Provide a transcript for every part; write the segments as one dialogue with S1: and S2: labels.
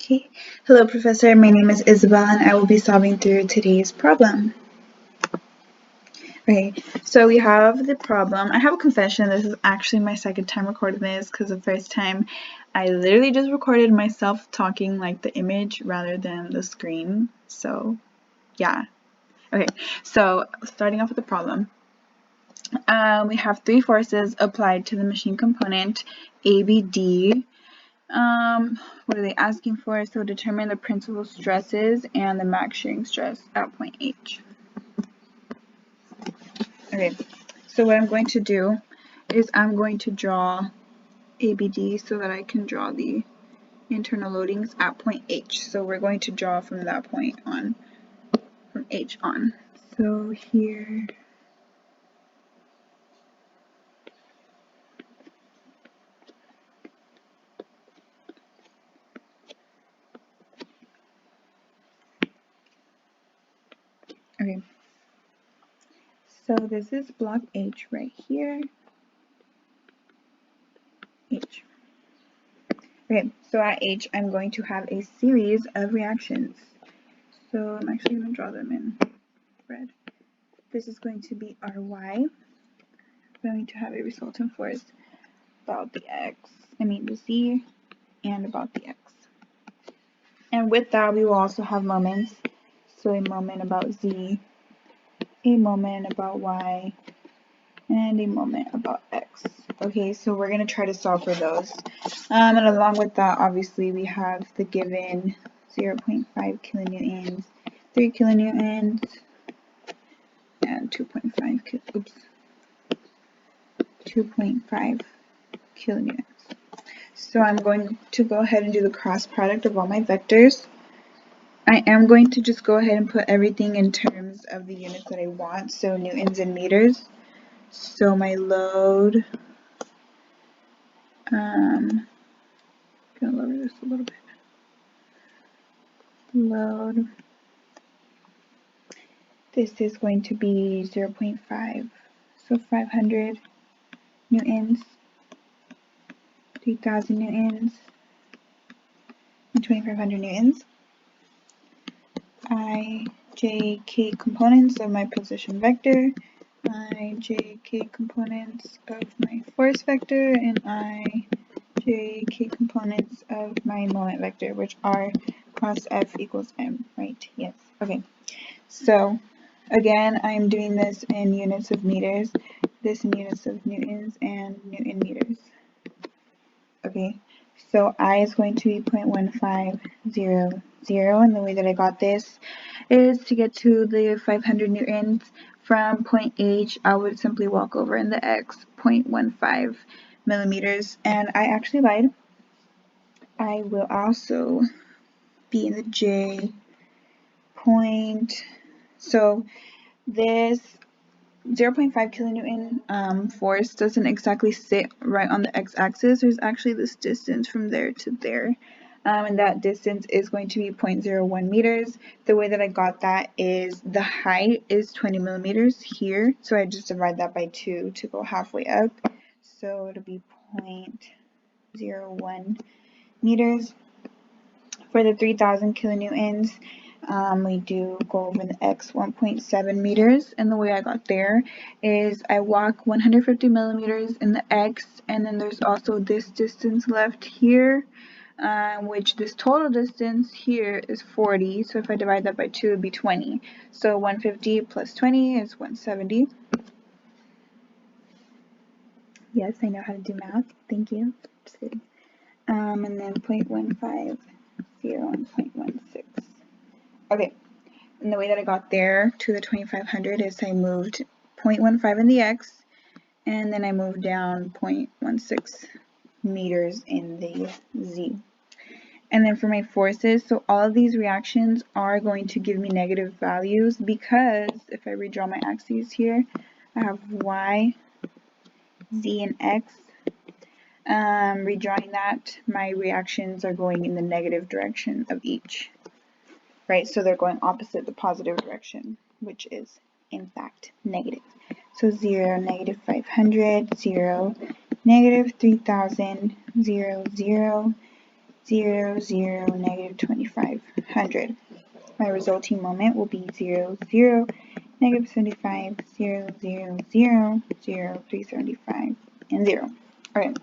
S1: Okay. Hello, Professor. My name is Isabel, and I will be solving through today's problem. Okay, so we have the problem. I have a confession. This is actually my second time recording this because the first time I literally just recorded myself talking like the image rather than the screen. So, yeah. Okay, so starting off with the problem. We have three forces applied to the machine component ABD. What are they asking for? So determine the principal stresses and the max shearing stress at point H. Okay, so what I'm going to do is I'm going to draw ABD so that I can draw the internal loadings at point H. So we're going to draw from that point on, from H on. So here, okay, so this is block H right here, H. Okay, so at H, I'm going to have a series of reactions. So I'm actually going to draw them in red. This is going to be Ry. We're going to have a resultant force about the the Z, and about the X. And with that, we will also have moments. So a moment about Z, a moment about Y, and a moment about X. Okay, so we're going to try to solve for those. And along with that, obviously, we have the given 0.5 kilonewtons, 3 kilonewtons, and 2.5 kilonewtons. So I'm going to go ahead and do the cross product of all my vectors. I am going to just go ahead and put everything in terms of the units that I want, so newtons and meters. So my load, gonna lower this a little bit. Load, this is going to be 0.5, so 500 newtons, 3,000 newtons, and 2,500 newtons. I, J, K components of my position vector, I, J, K components of my force vector, and I, J, K components of my moment vector, which are cross F equals M, right? Yes. Okay. So, again, I'm doing this in units of meters, this in units of newtons, and newton meters. Okay. So I is going to be 0.1500, and the way that I got this is to get to the 500 newtons from point H. I would simply walk over in the X, 0.15 millimeters, and I actually lied. I will also be in the J point. So this 0.5 kilonewton force doesn't exactly sit right on the x-axis. There's actually this distance from there to there, and that distance is going to be 0.01 meters. The way that I got that is the height is 20 millimeters here, so I just divide that by 2 to go halfway up, so it'll be 0.01 meters. For the 3,000 kilonewtons, we do go over the X 1.7 meters, and the way I got there is I walk 150 millimeters in the X, and then there's also this distance left here, which this total distance here is 40, so if I divide that by 2, it would be 20. So 150 plus 20 is 170. Yes, I know how to do math. Thank you. Just kidding. And then 0.15, 0, and 0.16. Okay, and the way that I got there to the 2,500 is I moved 0.15 in the X, and then I moved down 0.16 meters in the Z. And then for my forces, so all of these reactions are going to give me negative values because if I redraw my axes here, I have Y, Z, and X. Redrawing that, my reactions are going in the negative direction of each. Right, so they're going opposite the positive direction, which is in fact negative. So 0, negative 500, 0, negative 3,000, 0, 0, 0, 0, negative 2500. My resulting moment will be 0, 0, negative 75, 0, 0, 0, 0, 375, and 0. Alright.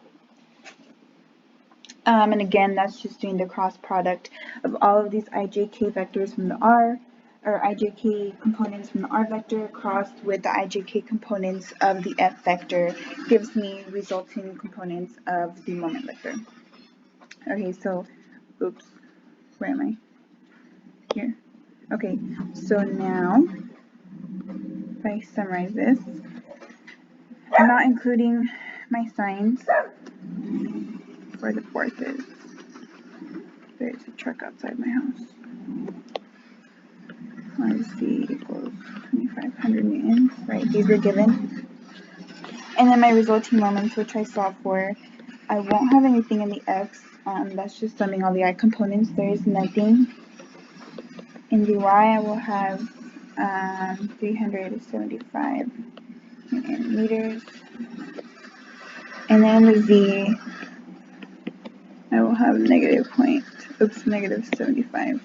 S1: And again, that's just doing the cross product of all of these ijk vectors from the R, or ijk components from the R vector crossed with the ijk components of the F vector gives me resulting components of the moment vector. Okay, so, oops, where am I? Here. Okay, so now, if I summarize this, I'm not including my signs for the forces. There's a truck outside my house. RC equals 2,500 newtons, right? These were given. And then my resulting moments, which I solved for, I won't have anything in the X. That's just summing all the I components. There is nothing. In the Y, I will have 375 Newton meters. And then in the Z, I will have negative 75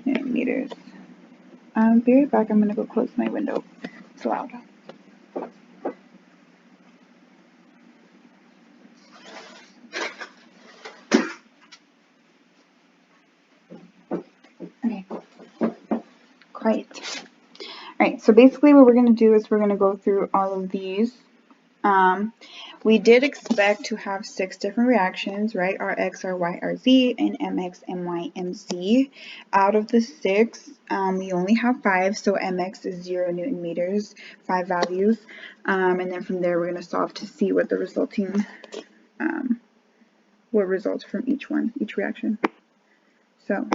S1: Newton meters. Be right back. I'm going to go close my window. It's loud. Okay. Quiet. Alright, so basically what we're going to do is we're going to go through all of these. We did expect to have 6 different reactions, right? Rx, Ry, Rz, and Mx, My, Mz. Out of the 6, we only have 5, so Mx is 0 Newton meters, 5 values. And then from there we're going to solve to see what the resulting, what results from each reaction. So,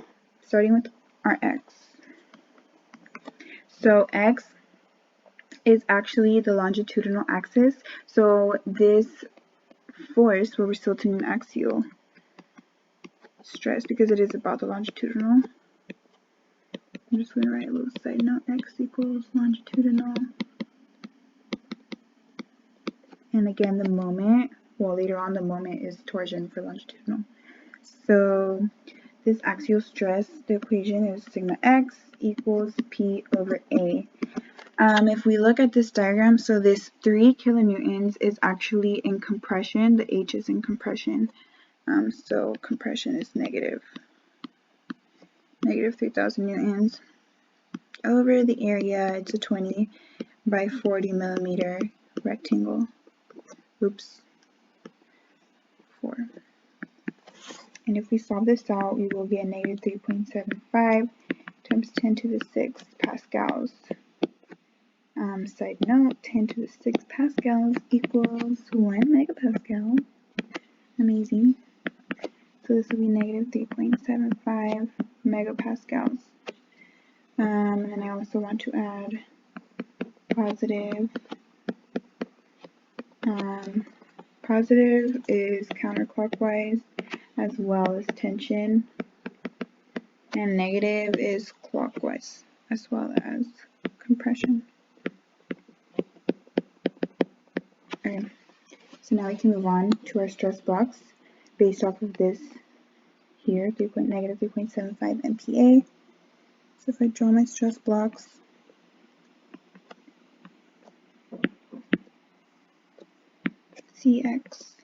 S1: starting with Rx. So X is actually the longitudinal axis, so this force will result in an axial stress because it is about the longitudinal. I'm just going to write a little side note, X equals longitudinal. And again, the moment, well, later on the moment is torsion for longitudinal. So this axial stress, the equation is sigma X equals P over A. If we look at this diagram, so this 3 kilonewtons is actually in compression. The H is in compression. So compression is negative 3,000 newtons. Over the area, it's a 20 by 40 millimeter rectangle. Oops. 4. And if we solve this out, we will get negative 3.75 times 10 to the 6 pascals. Side note, 10 to the 6 pascals equals 1 megapascal. Amazing. So this will be negative 3.75 megapascals. And then I also want to add positive. Positive is counterclockwise as well as tension. And negative is clockwise as well as compression. Okay, so now we can move on to our stress blocks based off of this here, negative 3.75 MPa. So if I draw my stress blocks, Cx,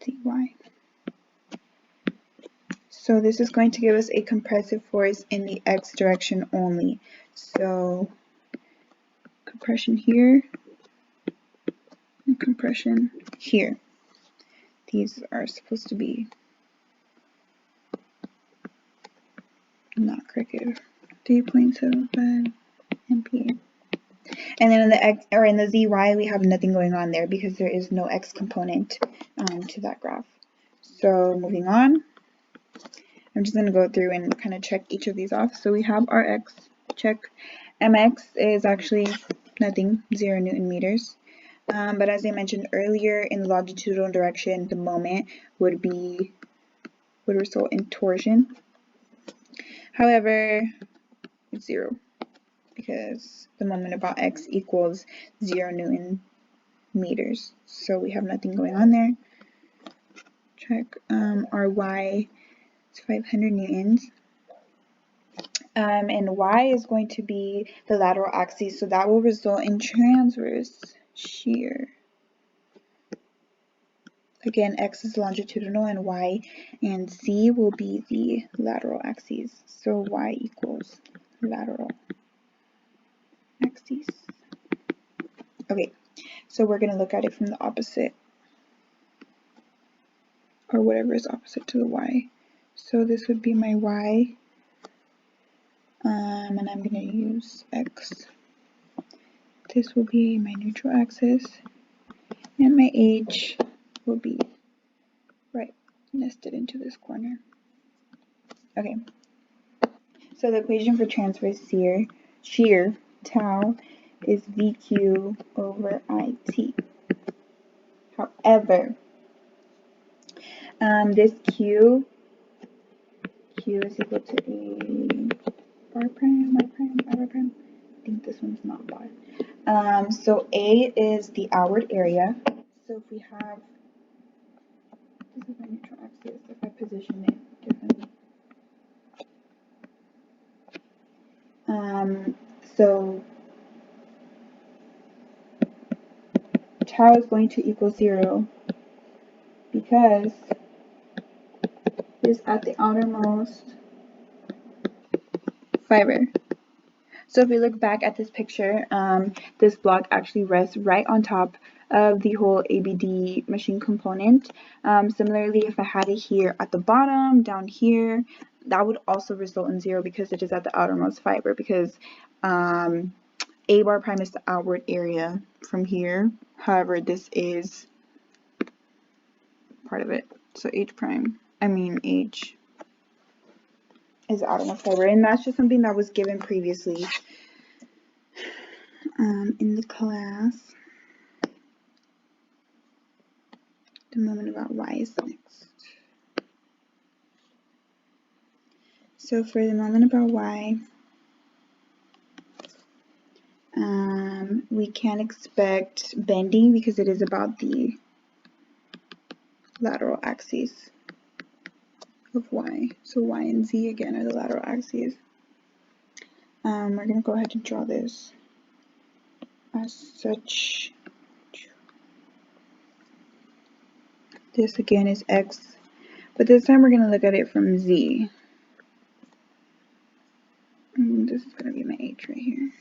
S1: Cy. So this is going to give us a compressive force in the x direction only. So compression here and compression here. These are supposed to be not crooked. 3.75 MPa. And then in the x or in the zy, we have nothing going on there because there is no x component to that graph. So moving on, I'm just going to go through and kind of check each of these off. So we have Rx, check. Mx is actually nothing, 0 Newton meters. But as I mentioned earlier, in the longitudinal direction, the moment would result in torsion. However, it's 0 because the moment about x equals 0 Newton meters. So we have nothing going on there. check our y is 500 newtons. And y is going to be the lateral axis, so that will result in transverse shear. Again, x is longitudinal and y and z will be the lateral axes. So y equals lateral axes. Okay, so we're going to look at it from the opposite, or whatever is opposite to the y. So this would be my y, and I'm going to use x. This will be my neutral axis, and my h will be right nested into this corner. Okay, so the equation for transverse shear tau is VQ over IT. However, this Q is equal to a bar prime, y prime, bar prime. I think this one's not bar. So A is the outward area. So if we have, this is my neutral axis, if I position it differently. So tau is going to equal 0 because it is at the outermost fiber. So if we look back at this picture, this block actually rests right on top of the whole ABD machine component. Similarly, if I had it here at the bottom, down here, that would also result in 0 because it is at the outermost fiber, because A bar prime is the outward area from here. However, this is part of it. So H is the outermost fiber, and that's just something that was given previously in the class. The moment about y is next. So for the moment about y, we can expect bending because it is about the lateral axes of y. So y and z again are the lateral axes. We're going to go ahead and draw this as such. This again is x, but this time we're going to look at it from z. And this is going to be my h right here.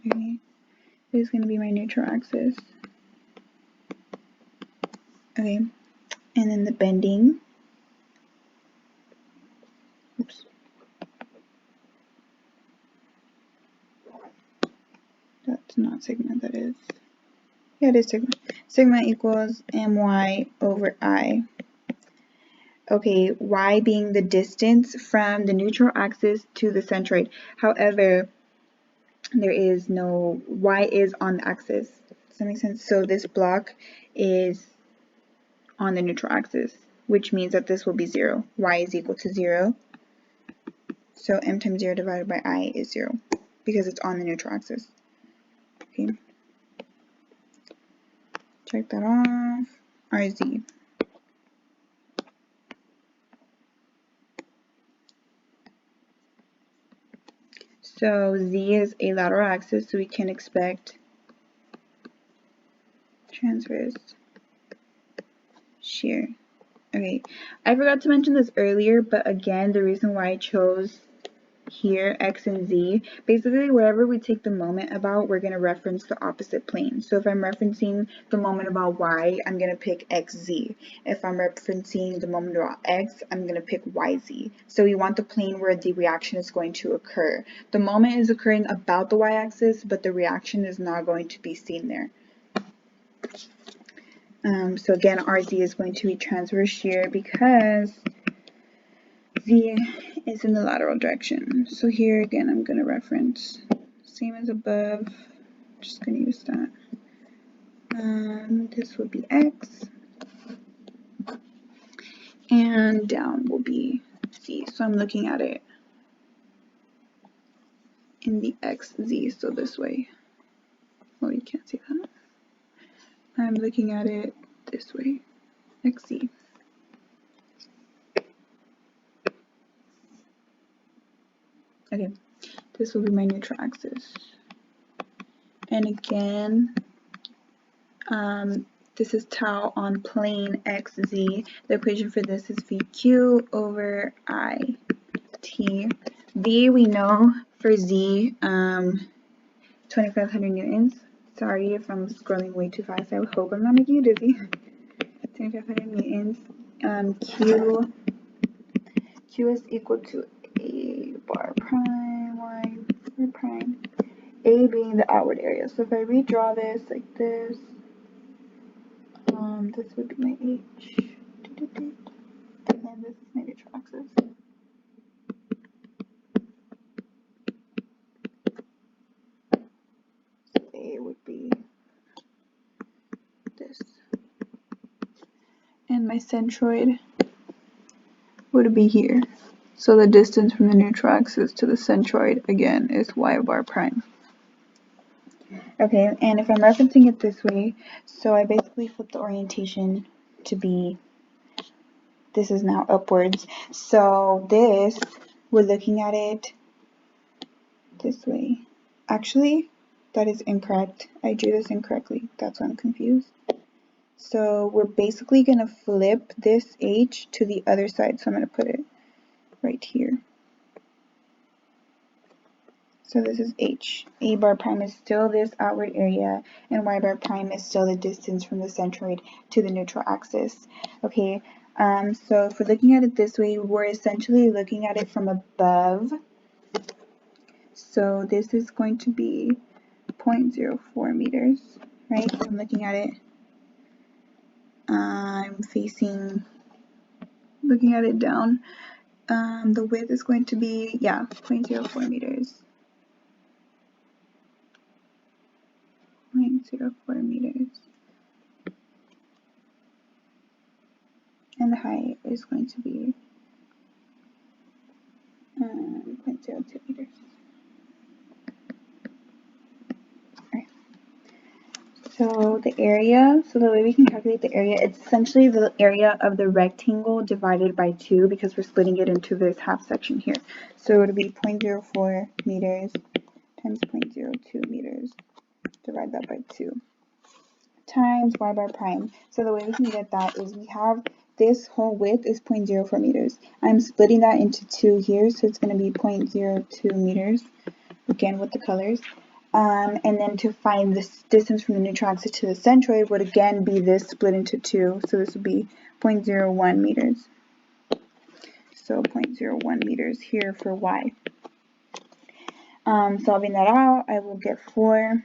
S1: Okay, this is going to be my neutral axis. Okay, and then the bending. Oops. That's not sigma, that is. Yeah, it is sigma. Sigma equals my over I. Okay, y being the distance from the neutral axis to the centroid. However, there is no, y is on the axis. Does that make sense? So this block is on the neutral axis, which means that this will be 0. Y is equal to 0. So m times 0 divided by I is 0 because it's on the neutral axis. Okay. Check that off. RZ. So Z is a lateral axis, so we can expect transverse shear. Okay, I forgot to mention this earlier, but again, the reason why I chose here x and z, basically wherever we take the moment about, we're going to reference the opposite plane. So if I'm referencing the moment about y, I'm going to pick xz. If I'm referencing the moment about x, I'm going to pick yz. So we want the plane where the reaction is going to occur. The moment is occurring about the y-axis, but the reaction is not going to be seen there. So again, RZ is going to be transverse shear because Z is in the lateral direction. So here again, I'm going to reference same as above. Just going to use that. This would be X. And down will be Z. So I'm looking at it in the XZ, so this way. well, you can't see that. I'm looking at it this way, XZ. Okay, this will be my neutral axis. And again, this is tau on plane XZ. The equation for this is VQ over IT. V we know for Z, 2500 newtons. Sorry if I'm scrolling way too fast. I hope I'm not making you dizzy. 2500 newtons. Q is equal to A bar prime, Y bar prime. A being the outward area. So if I redraw this like this, this would be my H. And this is my neutral axis. So A would be this. And my centroid would be here. So the distance from the neutral axis to the centroid, again, is Y bar prime. Okay, and if I'm referencing it this way, so I basically flip the orientation to be, this is now upwards. So this, we're looking at it this way. Actually, that is incorrect. I drew this incorrectly. That's why I'm confused. So we're basically going to flip this H to the other side. So I'm going to put it right here. So this is H. A bar prime is still this outward area, and Y bar prime is still the distance from the centroid to the neutral axis. Okay, so if we're looking at it this way, we're essentially looking at it from above. So this is going to be 0.04 meters, right? I'm looking at it. I'm looking at it down. The width is going to be, 0.04 meters. 0.04 meters. And the height is going to be 0.02 meters. Alright. So the area, so the way we can calculate the area, it's essentially the area of the rectangle divided by 2 because we're splitting it into this half section here. So it would be 0.04 meters times 0.02 meters. Divide that by 2 times Y bar prime. So the way we can get that is we have this whole width is 0.04 meters. I'm splitting that into 2 here, so it's going to be 0.02 meters, again with the colors. And then to find this distance from the neutral axis to the centroid would again be this split into 2, so this would be 0.01 meters. So 0.01 meters here for Y. Solving that out, I will get 4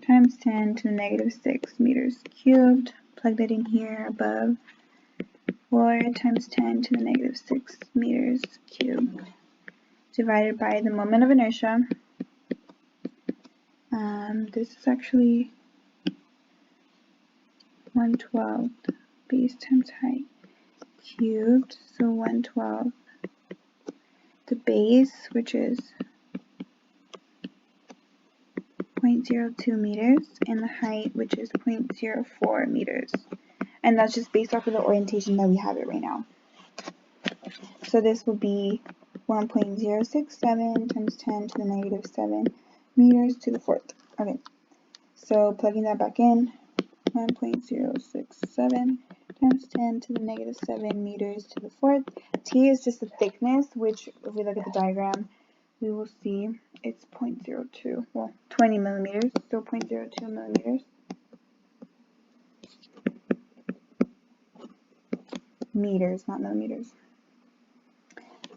S1: times 10 to the negative 6 meters cubed. Plug that in here above. 4 times 10 to the negative 6 meters cubed. Divided by the moment of inertia. This is actually 1/12 base times height cubed. So 1/12. The base, which is 0.02 meters, and the height, which is 0.04 meters. And that's just based off of the orientation that we have it right now. So this will be 1.067 times 10 to the negative 7 meters to the 4th. Okay, so plugging that back in, 1.067 times 10 to the negative 7 meters to the 4th. T is just the thickness, which if we look at the diagram, we will see it's 0.02, well, 20 millimeters, so 0.02 millimeters. Meters, not millimeters.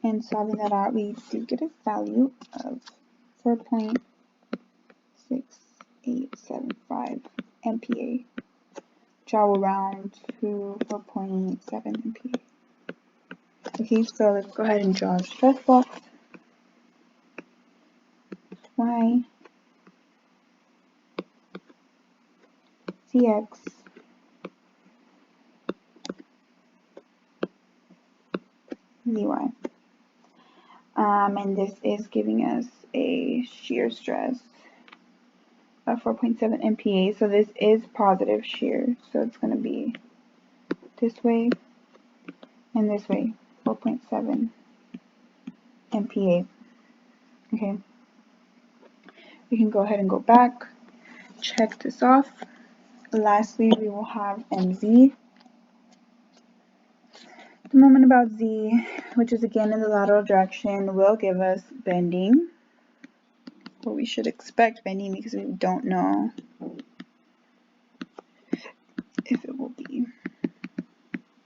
S1: And solving that out, we do get a value of 4.6875 MPa, which I will round to 4.7 MPa. Okay, so let's go ahead and draw a stress box. Y Cx dy. And this is giving us a shear stress 4.7 MPa. So this is positive shear. So it's going to be this way and this way, 4.7 MPa. Okay. We can go ahead and go back, check this off. Lastly, we will have MZ. The moment about Z, which is again in the lateral direction, will give us bending. Well, we should expect bending because we don't know if it will be.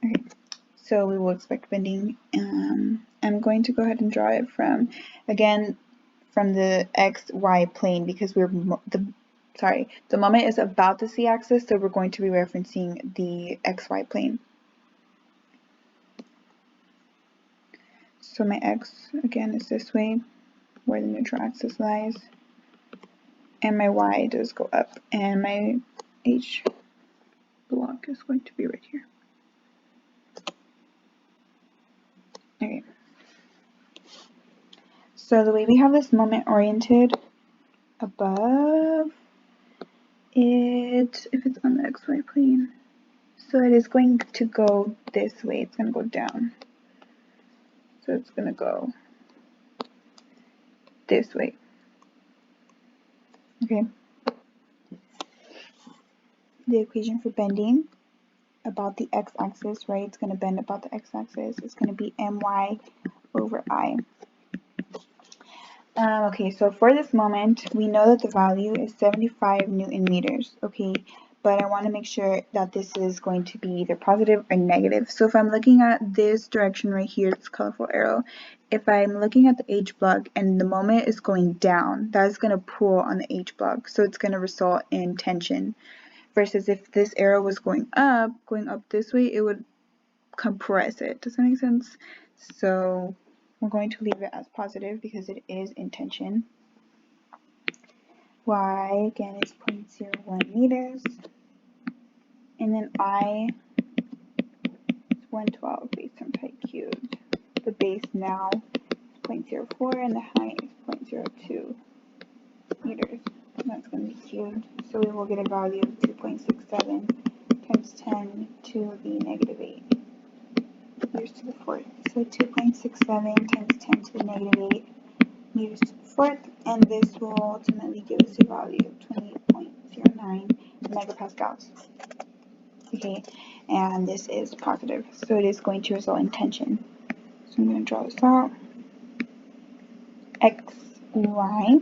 S1: Okay, so we will expect bending. I'm going to go ahead and draw it from, again, from the XY plane because the moment is about the Z-axis, so we're going to be referencing the XY plane. So my X, again, is this way, where the neutral axis lies. And my Y does go up, and my H block is going to be right here. Okay. So the way we have this moment oriented above it, if it's on the XY plane, so it is going to go this way. It's going to go down. So it's going to go this way. Okay. The equation for bending about the x-axis, right? It's going to bend about the x-axis. It's going to be my over I. Okay, so for this moment, we know that the value is 75 Newton meters, okay? But I want to make sure that this is going to be either positive or negative. So if I'm looking at this direction right here, this colorful arrow, if I'm looking at the H block and the moment is going down, that's going to pull on the H block. So it's going to result in tension. Versus if this arrow was going up this way, it would compress it. Does that make sense? So we're going to leave it as positive because it is in tension. Y, again, is 0.01 meters. And then I is 112 base times height cubed. The base now is 0.04 and the height is 0.02 meters. And that's going to be cubed. So we will get a value of 2.67 times 10 to the negative 8 meters to the fourth. So 2.67 times 10 to the negative 8 meters to the fourth, and this will ultimately give us a value of 28.09 megapascals. Okay, and this is positive, so it is going to result in tension. So I'm going to draw this out. X, Y,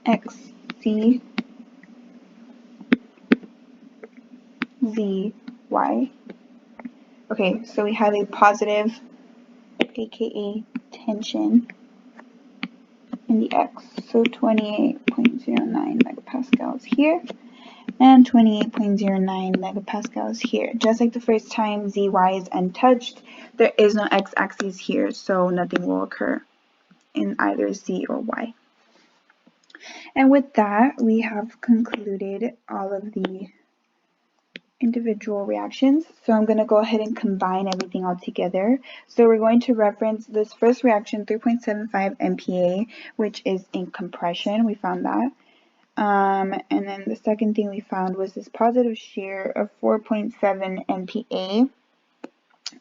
S1: X, C, Z, Y. Okay, so we have a positive, aka tension, in the X, so 28.09 megapascals here, and 28.09 megapascals here. Just like the first time Zy is untouched, there is no x-axis here, so nothing will occur in either Z or Y. And with that, we have concluded all of the individual reactions. So I'm going to go ahead and combine everything all together. So we're going to reference this first reaction, 3.75 MPa, which is in compression. We found that. And then the second thing we found was this positive shear of 4.7 MPa.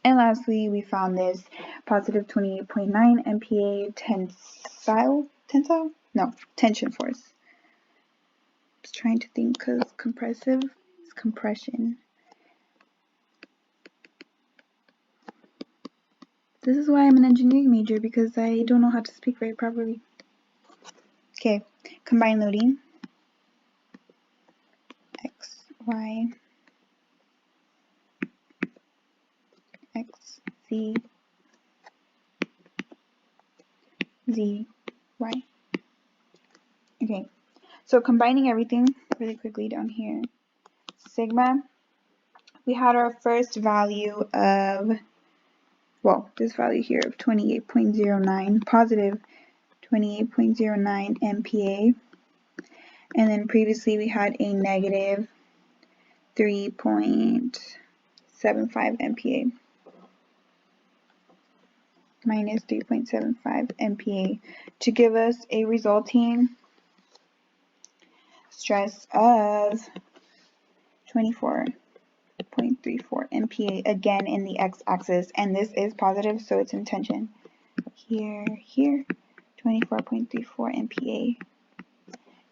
S1: And lastly, we found this positive 28.9 MPa tension force. I was trying to think because compressive is compression. This is why I'm an engineering major, because I don't know how to speak very properly. Okay, combined loading. X, Y, X, Z, Z, Y. Okay, so combining everything really quickly down here. Sigma, we had our first value of, well, this value here of 28.09, positive 28.09 MPa. And then previously we had a negative 3.75 MPa. Minus 3.75 MPa to give us a resulting stress of 24.34 MPa, again in the x-axis, and this is positive, so it's in tension. Here, 24.34 MPa,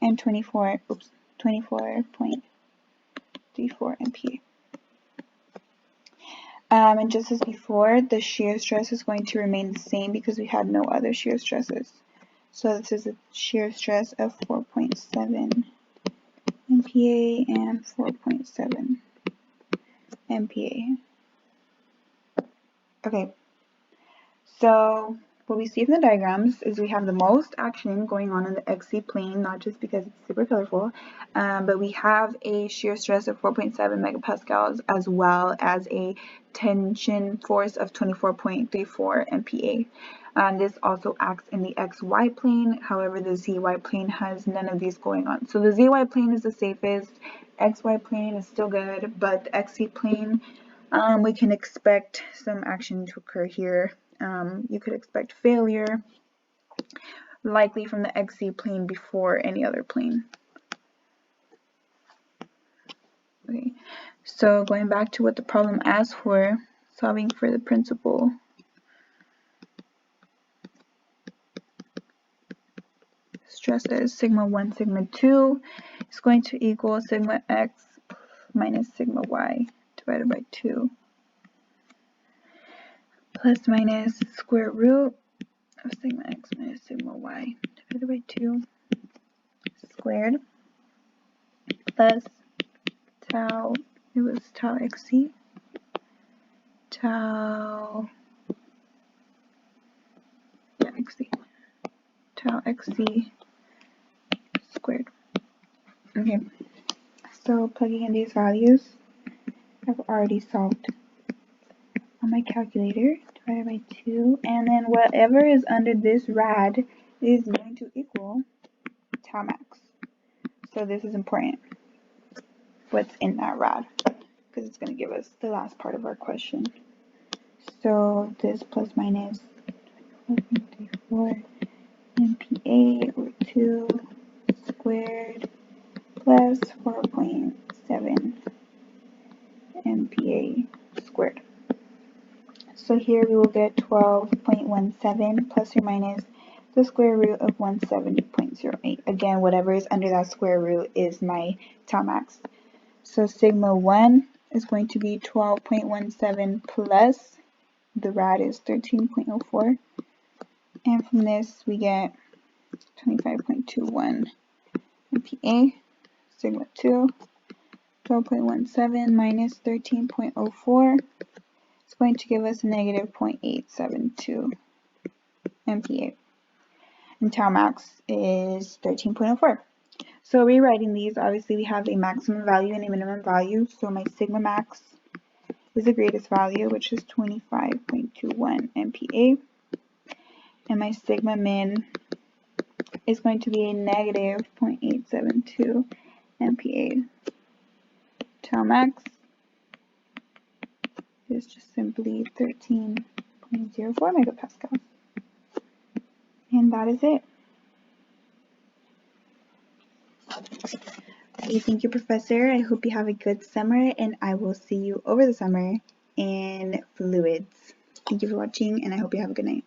S1: and 24.34 MPa. And just as before, the shear stress is going to remain the same because we had no other shear stresses. So this is a shear stress of 4.7 MPa and 4.7 MPa. Okay, so what we see from the diagrams is we have the most action going on in the XZ plane, not just because it's super colorful, but we have a shear stress of 4.7 megapascals as well as a tension force of 24.34 MPa. This also acts in the XY plane, however the ZY plane has none of these going on. So the ZY plane is the safest, XY plane is still good, but the XZ plane, we can expect some action to occur here. You could expect failure, likely from the XZ plane before any other plane. Okay, so going back to what the problem asked for, solving for the principal. Stresses sigma 1, sigma 2 is going to equal sigma x minus sigma y divided by 2 plus minus square root of sigma x minus sigma y divided by 2 squared plus tau, it was tau xc, tau xc squared. Okay, so plugging in these values, I've already solved on my calculator, divided by 2, and then whatever is under this rad is going to equal tau max. So this is important, what's in that rad, because it's going to give us the last part of our question. So this plus minus 4.34 MPa over 2 squared plus 4.7 MPa squared. So here we will get 12.17 plus or minus the square root of 170.08. Again, whatever is under that square root is my tau max. So sigma 1 is going to be 12.17 plus the rad is 13.04. And from this we get 25.21 MPa. Sigma 2, 12.17 minus 13.04 is going to give us a negative 0.872 MPa. And tau max is 13.04. So rewriting these, obviously we have a maximum value and a minimum value. So my sigma max is the greatest value, which is 25.21 MPa. And my sigma min is going to be a negative 0.872 MPa. Tau max is just simply 13.04 megapascals. And that is it. Okay, thank you, Professor. I hope you have a good summer, and I will see you over the summer in fluids. Thank you for watching, and I hope you have a good night.